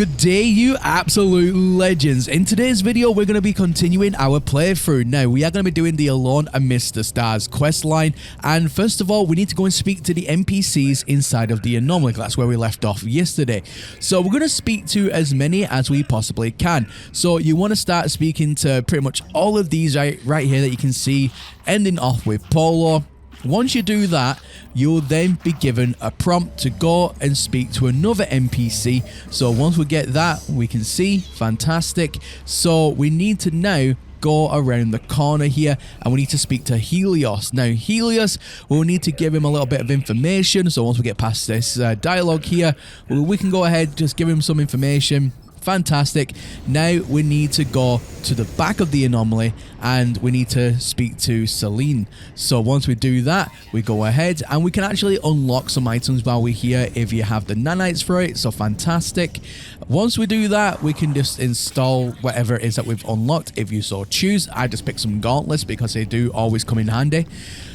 Good day, you absolute legends. In today's video, we're going to be continuing our playthrough. Now, we are going to be doing the Alone Amidst the Stars questline, and first of all, we need to go and speak to the NPCs inside of the anomaly. That's where we left off yesterday. So we're going to speak to as many as we possibly can. So you want to start speaking to pretty much all of these right here that you can see, ending off with Polo. Once you do that, you'll then be given a prompt to go and speak to another NPC. So once we get that, we can see, fantastic. So we need to now go around the corner here and we need to speak to Helios. Now Helios, we'll need to give him a little bit of information. So once we get past this dialogue here, we can go ahead, just give him some information. Fantastic. Now we need to go to the back of the anomaly and we need to speak to Celine. So once we do that, we go ahead and we can actually unlock some items while we're here if you have the nanites for it. So fantastic. Once we do that, we can just install whatever it is that we've unlocked if you so choose. I just picked some gauntlets because they do always come in handy.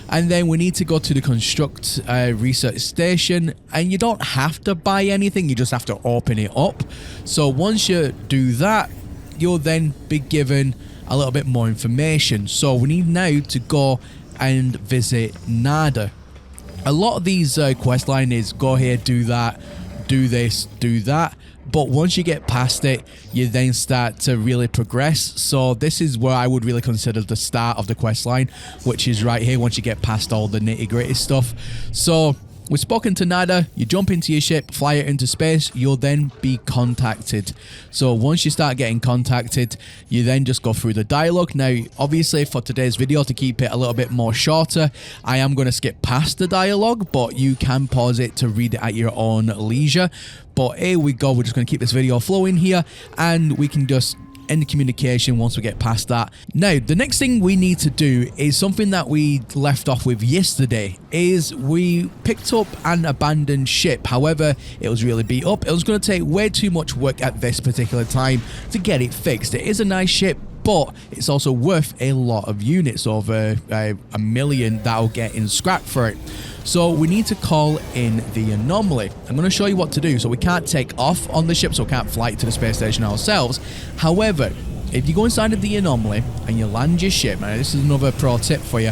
And then we need to go to the construct research station, and you don't have to buy anything, you just have to open it up. So once you do that, you'll then be given a little bit more information. So we need now to go and visit Nada. A lot of these quest line is go here, do that, do this, do that. But once you get past it, you then start to really progress. So this is where I would really consider the start of the quest line, which is right here once you get past all the nitty-gritty stuff. So we've spoken to Nada, you jump into your ship, fly it into space, you'll then be contacted. So once you start getting contacted, you then just go through the dialogue. Now, obviously for today's video, to keep it a little bit more shorter, I am going to skip past the dialogue, but you can pause it to read it at your own leisure. But here we go, we're just going to keep this video flowing here, and we can just end communication once we get past that. Now, the next thing we need to do is something that we left off with yesterday, is we picked up an abandoned ship. However, it was really beat up. It was going to take way too much work at this particular time to get it fixed. It is a nice ship, but it's also worth a lot of units, over a million that'll get in scrap for it. So we need to call in the anomaly. I'm going to show you what to do. So we can't take off on the ship, so we can't fly to the space station ourselves. However, if you go inside of the anomaly and you land your ship, now this is another pro tip for you,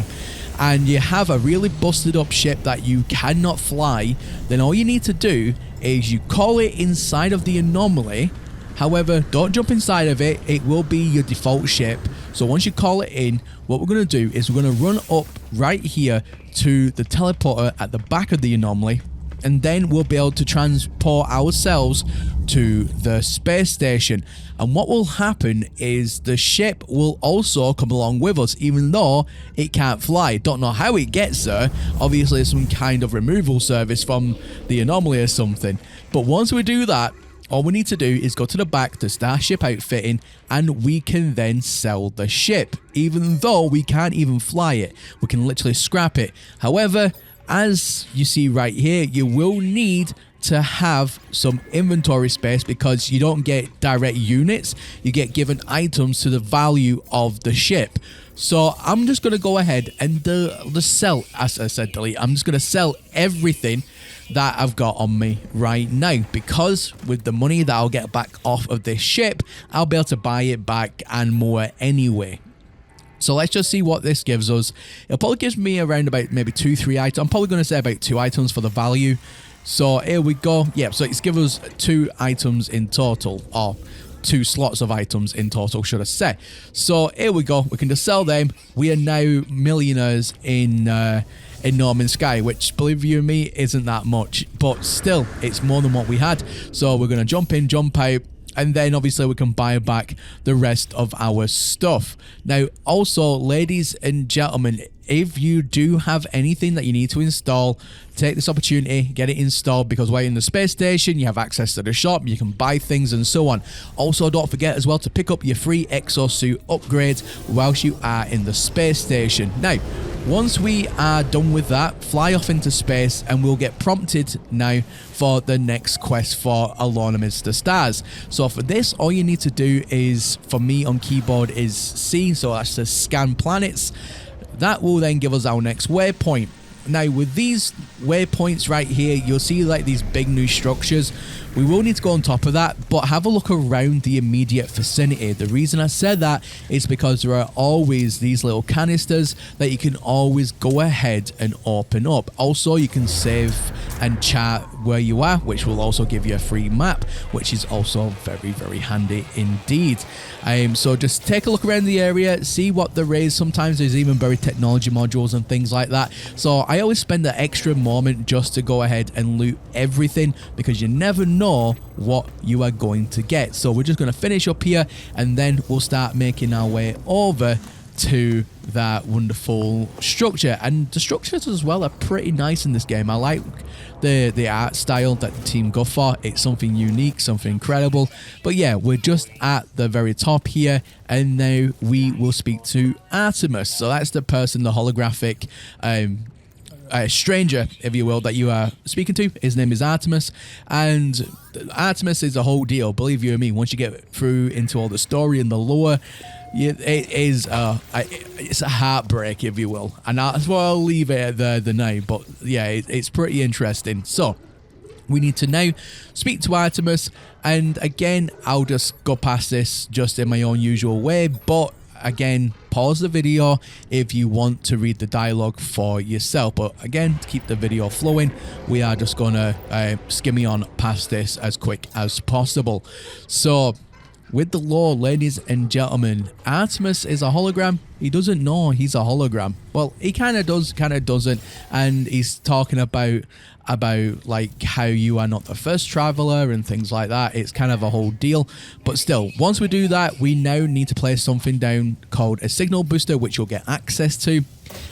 and you have a really busted up ship that you cannot fly, then all you need to do is you call it inside of the anomaly. However, don't jump inside of it, it will be your default ship. So once you call it in, what we're going to do is we're going to run up right here to the teleporter at the back of the anomaly, and then we'll be able to transport ourselves to the space station. And what will happen is the ship will also come along with us, even though it can't fly. Don't know how it gets there. Obviously some kind of removal service from the anomaly or something. But once we do that, all we need to do is go to the back to Starship Outfitting, and we can then sell the ship. Even though we can't even fly it, we can literally scrap it. However, as you see right here, you will need to have some inventory space because you don't get direct units, you get given items to the value of the ship. So I'm just going to go ahead and just sell, as I said, delete. I'm just going to sell everything that I've got on me right now, because with the money that I'll get back off of this ship, I'll be able to buy it back and more anyway. So let's just see what this gives us. It probably gives me around about maybe 2-3 items. I'm probably going to say about 2 items for the value. So here we go. Yeah, so it's given us 2 items in total, or 2 slots of items in total, should I say. So here we go. We can just sell them. We are now millionaires in No Man's Sky, which, believe you me, isn't that much, but still, it's more than what we had. So we're going to jump in, jump out, and then obviously we can buy back the rest of our stuff. Now, also, ladies and gentlemen, if you do have anything that you need to install, take this opportunity, get it installed, because while you're in the space station, you have access to the shop, you can buy things and so on. Also, don't forget as well to pick up your free exosuit upgrades whilst you are in the space station. Now, once we are done with that, fly off into space and we'll get prompted now for the next quest for Alone Amidst the Stars. So for this, all you need to do is, for me on keyboard, is C, so that's to scan planets. That will then give us our next waypoint. Now with these waypoints right here, you'll see like these big new structures. We will need to go on top of that, but have a look around the immediate vicinity. The reason I said that is because there are always these little canisters that you can always go ahead and open up. Also, you can save and chart where you are, which will also give you a free map, which is also very, very handy indeed. So just take a look around the area, see what there is. Sometimes there's even buried technology modules and things like that. So I always spend an extra moment just to go ahead and loot everything, because you never know what you are going to get. So we're just going to finish up here, and then we'll start making our way over to that wonderful structure. And the structures as well are pretty nice in this game. I like the art style that the team go for. It's something unique, something incredible. But yeah, we're just at the very top here, and now we will speak to Artemis. So that's the person, the holographic stranger, if you will, that you are speaking to. His name is Artemis, and Artemis is a whole deal, believe you me. Once you get through into all the story and the lore, it is it's a heartbreak, if you will, and that's why I'll leave it at the name. But yeah, it's pretty interesting. So we need to now speak to Artemis, and again, I'll just go past this just in my own usual way, but again, pause the video if you want to read the dialogue for yourself. But again, to keep the video flowing, we are just gonna skimmy on past this as quick as possible. So with the lore, ladies and gentlemen, Artemis is a hologram. He doesn't know he's a hologram. Well, he kind of does, kind of doesn't. And he's talking about like how you are not the first traveler and things like that. It's kind of a whole deal. But still, once we do that, we now need to place something down called a signal booster, which you'll get access to.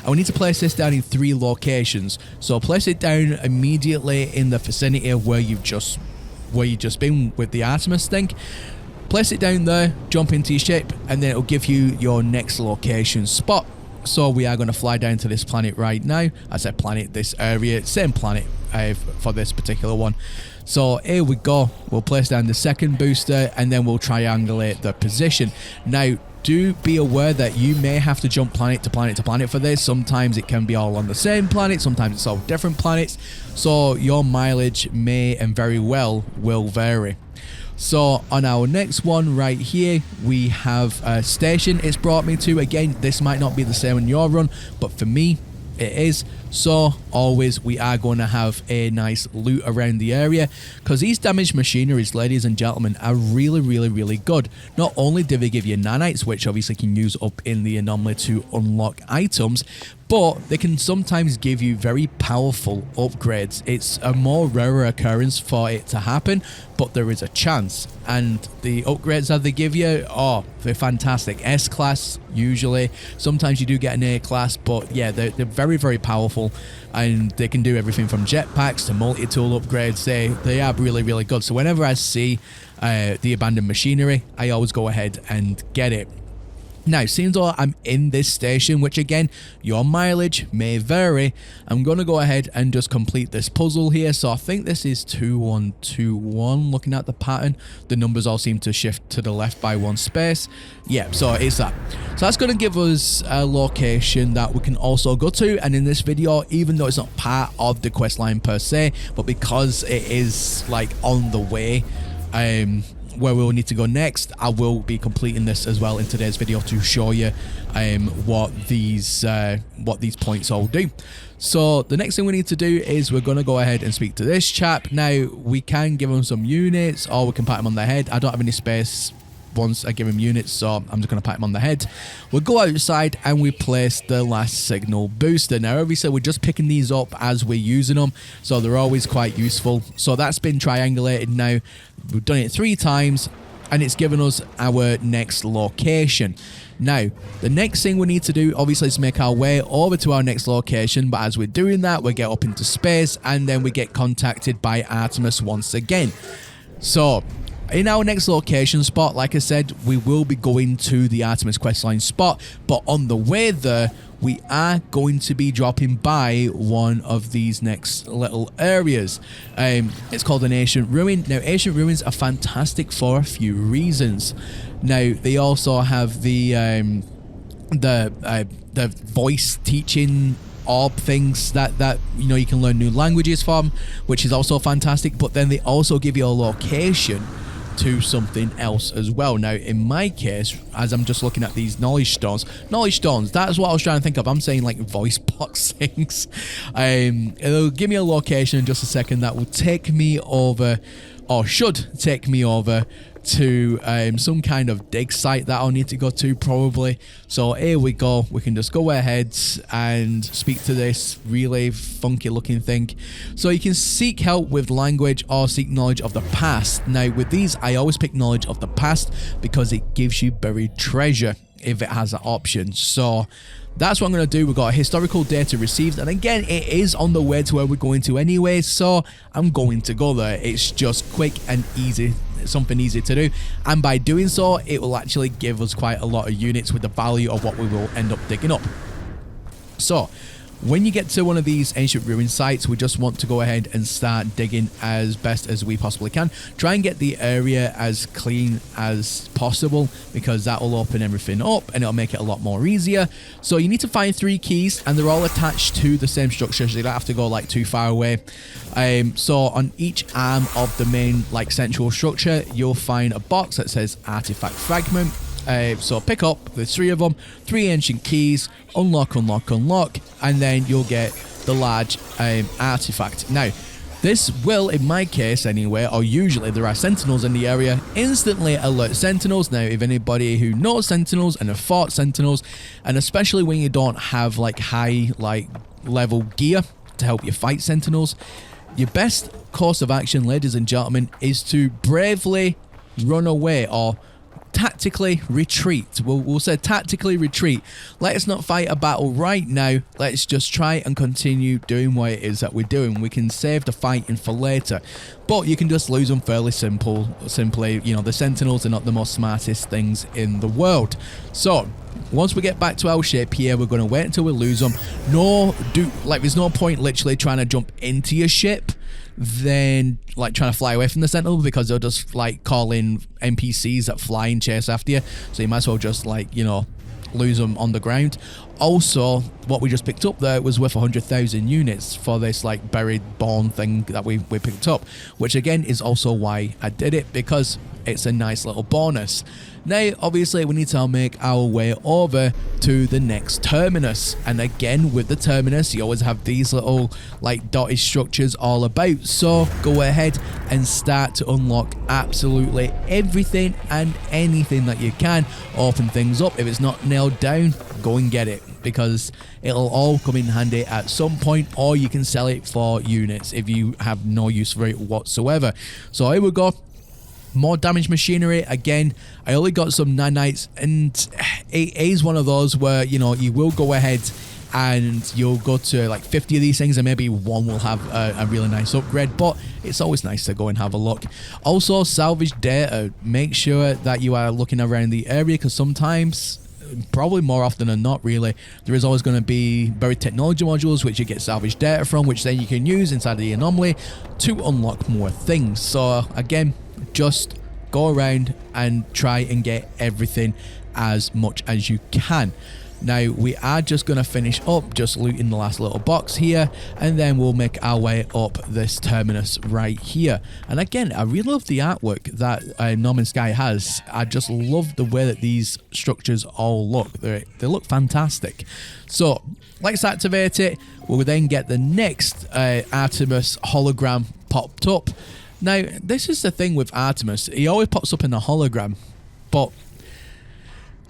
And we need to place this down in 3 locations. So place it down immediately in the vicinity of where you've just been with the Artemis thing. Place it down there, jump into your ship, and then it'll give you your next location spot. So we are going to fly down to this planet right now. I said planet, this area, same planet for this particular one. So here we go. We'll place down the second booster, and then we'll triangulate the position. Now, do be aware that you may have to jump planet to planet to planet for this. Sometimes it can be all on the same planet, sometimes it's all different planets. So your mileage may and very well will vary. So on our next one right here, we have a station it's brought me to. Again, this might not be the same in your run, but for me, it is. So always we are going to have a nice loot around the area, because these damaged machineries, ladies and gentlemen, are really, really, really good. Not only do they give you nanites, which obviously can use up in the anomaly to unlock items, but they can sometimes give you very powerful upgrades. It's a more rarer occurrence for it to happen, but there is a chance. And the upgrades that they give you, oh, they're fantastic. S-class, usually. Sometimes you do get an A-class, but yeah, they're very, very powerful. And they can do everything from jetpacks to multi-tool upgrades. They are really, really good. So whenever I see the abandoned machinery, I always go ahead and get it. Now, seeing though I'm in this station, which again, your mileage may vary, I'm going to go ahead and just complete this puzzle here. So I think this is 2121, looking at the pattern. The numbers all seem to shift to the left by 1 space. Yeah, so it's that. So that's going to give us a location that we can also go to. And in this video, even though it's not part of the quest line per se, but because it is like on the way, where we'll need to go next, I will be completing this as well in today's video to show you what these points all do. So the next thing we need to do is we're going to go ahead and speak to this chap. Now, we can give him some units, or we can pat him on the head. I don't have any space once I give him units, so I'm just going to pat him on the head. We'll go outside and we place the last signal booster. Now, obviously, we're just picking these up as we're using them, so they're always quite useful. So that's been triangulated now. We've done it 3 times, and it's given us our next location. Now, the next thing we need to do, obviously, is make our way over to our next location, but as we're doing that, we get up into space, and then we get contacted by Artemis once again. So in our next location spot, like I said, we will be going to the Artemis questline spot, but on the way there, we are going to be dropping by one of these next little areas. It's called an ancient ruin. Now, ancient ruins are fantastic for a few reasons. Now, they also have the voice teaching orb things that you know you can learn new languages from, which is also fantastic. But then they also give you a location to something else as well. Now in my case, as I'm just looking at these knowledge stones, that's what I was trying to think of. I'm saying like voice box things. It'll give me a location in just a second that will take me over, or should take me over, to some kind of dig site that I'll need to go to probably. So here we go. We can just go ahead and speak to this really funky looking thing. So you can seek help with language or seek knowledge of the past. Now with these, I always pick knowledge of the past because it gives you buried treasure if it has that option. So that's what I'm going to do. We've got historical data received, and again, it is on the way to where we're going to anyway, so I'm going to go there. It's just quick and easy, something easy to do, and by doing so, it will actually give us quite a lot of units with the value of what we will end up digging up. So when you get to one of these ancient ruin sites, we just want to go ahead and start digging as best as we possibly can. Try and get the area as clean as possible, because that will open everything up and it'll make it a lot more easier. So you need to find 3 keys, and they're all attached to the same structure, so you don't have to go like too far away. So on each arm of the main like central structure, you'll find a box that says artifact fragment. So pick up the 3 of them, 3 ancient keys, unlock, and then you'll get the large artifact. Now, this will, in my case anyway, or usually there are sentinels in the area, instantly alert sentinels. Now, if anybody who knows sentinels and have fought sentinels, and especially when you don't have like high like level gear to help you fight sentinels, your best course of action, ladies and gentlemen, is to bravely run away, or tactically retreat. We'll say tactically retreat. Let's not fight a battle right now. Let's just try and continue doing what it is that we're doing. We can save the fighting for later, but you can just lose them fairly simply. You know, the sentinels are not the most smartest things in the world. So once we get back to our ship here, we're going to wait until we lose them. There's no point literally trying to jump into your ship, then like trying to fly away from the sentinel, because they'll just like call in NPCs that fly and chase after you. So you might as well just like, you know, lose them on the ground. Also, what we just picked up there was worth 100,000 units for this like buried bone thing that we picked up, which again is also why I did it, because it's a nice little bonus. Now, obviously, we need to make our way over to the next terminus. And again, with the terminus, you always have these little like dotted structures all about. So go ahead and start to unlock absolutely everything and anything that you can. Open things up. If it's not nailed down, go and get it, because it'll all come in handy at some point, or you can sell it for units if you have no use for it whatsoever. So here we go. More damage machinery. Again, I only got some nanites, and it is one of those where, you know, you will go ahead and you'll go to like 50 of these things, and maybe one will have a really nice upgrade, but it's always nice to go and have a look. Also, salvage data. Make sure that you are looking around the area, because sometimes, probably more often than not really, there is always going to be buried technology modules which you get salvage data from, which then you can use inside of the anomaly to unlock more things. So again, just go around and try and get everything as much as you can. Now we are just going to finish up just looting the last little box here, and then we'll make our way up this terminus right here. And again, I really love the artwork that No Man's Sky has. I just love the way that these structures all look. They look fantastic. So let's activate it. We'll then get the next Artemis hologram popped up. Now, this is the thing with Artemis. He always pops up in a hologram, but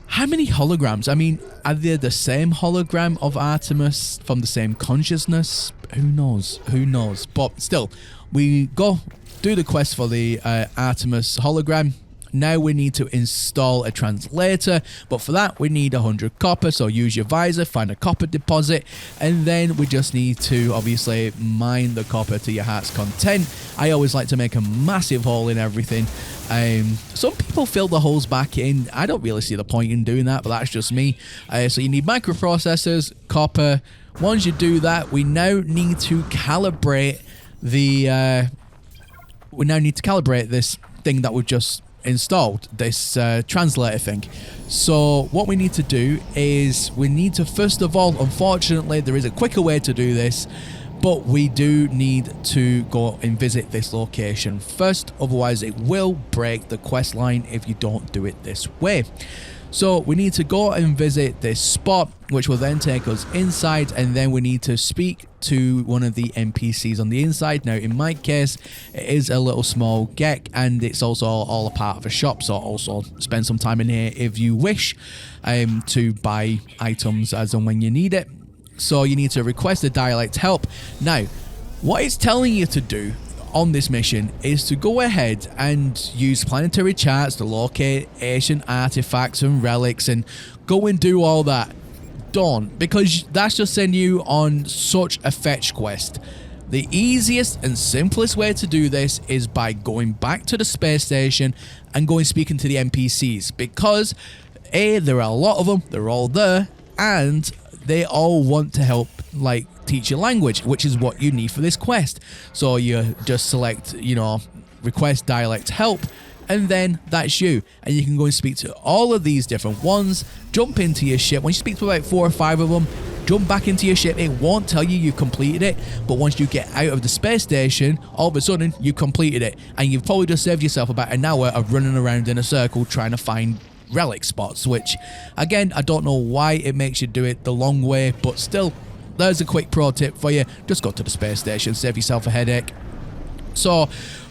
how many holograms? I mean, are they the same hologram of Artemis from the same consciousness? Who knows? Who knows? But still, we go do the quest for the Artemis hologram. Now we need to install a translator, but for that we need 100 copper, so use your visor, find a copper deposit, and then we just need to obviously mine the copper to your heart's content. I always like to make a massive hole in everything. Some people fill the holes back in. I don't really see the point in doing that, but that's just me. So you need microprocessors, copper. Once you do that, we now need to calibrate the this thing that we've just installed, this translator thing. So what we need to do is we need to, first of all, unfortunately there is a quicker way to do this, but we do need to go and visit this location first, otherwise it will break the quest line if you don't do it this way. So we need to go and visit this spot, which will then take us inside, and then we need to speak to one of the NPCs on the inside. Now, in my case, it is a little small gek, and it's also all a part of a shop, so also spend some time in here if you wish to buy items as and when you need it. So you need to request the derelict help. Now, what it's telling you to do on this mission is to go ahead and use planetary charts to locate ancient artifacts and relics and go and do all that. Don't, because that's just sending you on such a fetch quest. The easiest and simplest way to do this is by going back to the space station and going speaking to the NPCs, because A, there are a lot of them, they're all there, and they all want to help, like, teach you language, which is what you need for this quest. So you just select, you know, request derelict help, and then that's you, and you can go and speak to all of these different ones. Jump into your ship. When you speak to about 4 or 5 of them, jump back into your ship. It won't tell you you've completed it, but once you get out of the space station, all of a sudden you completed it, and you've probably just saved yourself about an hour of running around in a circle trying to find relic spots, which again, I don't know why it makes you do it the long way, but still, there's a quick pro tip for you. Just go to the space station, save yourself a headache. So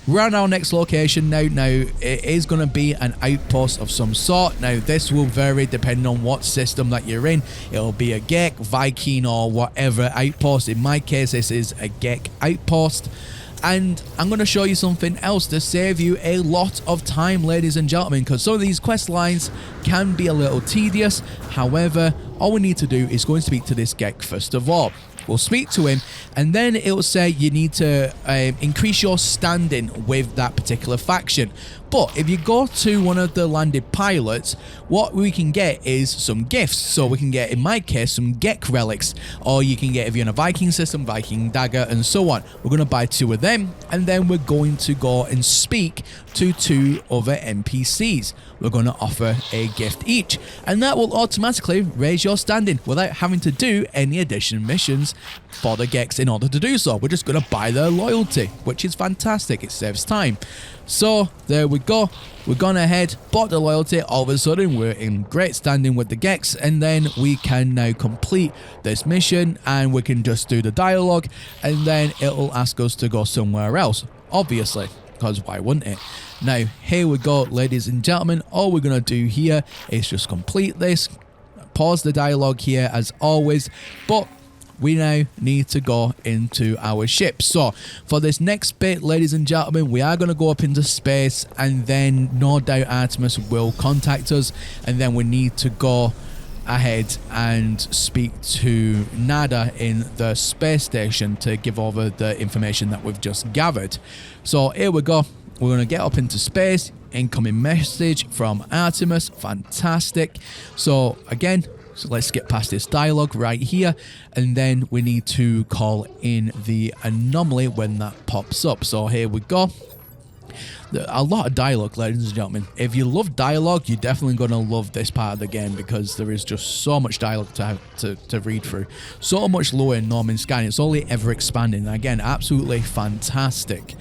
we're on our next location now. Now it is going to be an outpost of some sort. Now this will vary depending on what system that you're in. It'll be a Gek, Viking, or whatever outpost. In my case, this is a Gek outpost. And I'm going to show you something else to save you a lot of time, ladies and gentlemen, because some of these quest lines can be a little tedious. However, all we need to do is go and speak to this Gek first of all. We'll speak to him, and then it will say you need to increase your standing with that particular faction. But if you go to one of the landed pilots, what we can get is some gifts. So we can get, in my case, some Gek relics, or you can get, if you're in a Viking system, Viking dagger, and so on. We're going to buy 2 of them, and then we're going to go and speak to 2 other NPCs. We're going to offer a gift each, and that will automatically raise your standing without having to do any additional missions for the Geks in order to do so. We're just going to buy their loyalty, which is fantastic. It saves time. So there we go. We've gone ahead, bought the loyalty. All of a sudden, we're in great standing with the Geks, and then we can now complete this mission, and we can just do the dialogue, and then it'll ask us to go somewhere else, obviously, because why wouldn't it? Now, here we go, ladies and gentlemen. All we're going to do here is just complete this, pause the dialogue here as always, but we now need to go into our ship. So for this next bit, ladies and gentlemen, we are going to go up into space, and then no doubt Artemis will contact us, and then we need to go ahead and speak to Nada in the space station to give over the information that we've just gathered. So here we go. We're going to get up into space. Incoming message from Artemis. Fantastic. So again, so let's get past this dialogue right here, and then we need to call in the anomaly when that pops up. So here we go. A lot of dialogue, ladies and gentlemen. If you love dialogue, you're definitely going to love this part of the game, because there is just so much dialogue to read through. So much lore in No Man's Sky, and it's only ever expanding. Again, absolutely fantastic.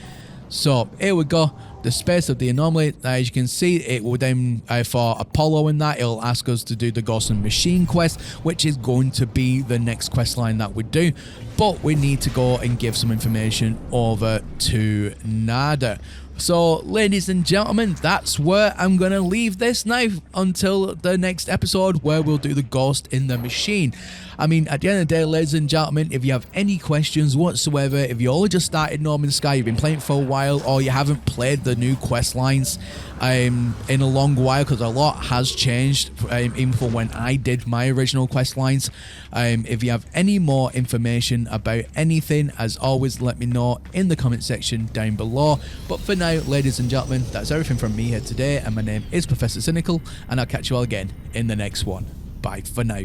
So here we go. The space of the anomaly, as you can see, it will then, for Apollo and that, it'll ask us to do the Ghost and Machine quest, which is going to be the next quest line that we do. But we need to go and give some information over to Nada. So, ladies and gentlemen, that's where I'm going to leave this now until the next episode, where we'll do the Ghost in the Machine. I mean, at the end of the day, ladies and gentlemen, if you have any questions whatsoever, if you only just started No Man's Sky, you've been playing for a while, or you haven't played the new quest lines in a long while, because a lot has changed, even from when I did my original quest lines. If you have any more information about anything, as always, let me know in the comment section down below. But for now, ladies and gentlemen, that's everything from me here today, and my name is Professor Cynical, and I'll catch you all again in the next one. Bye for now.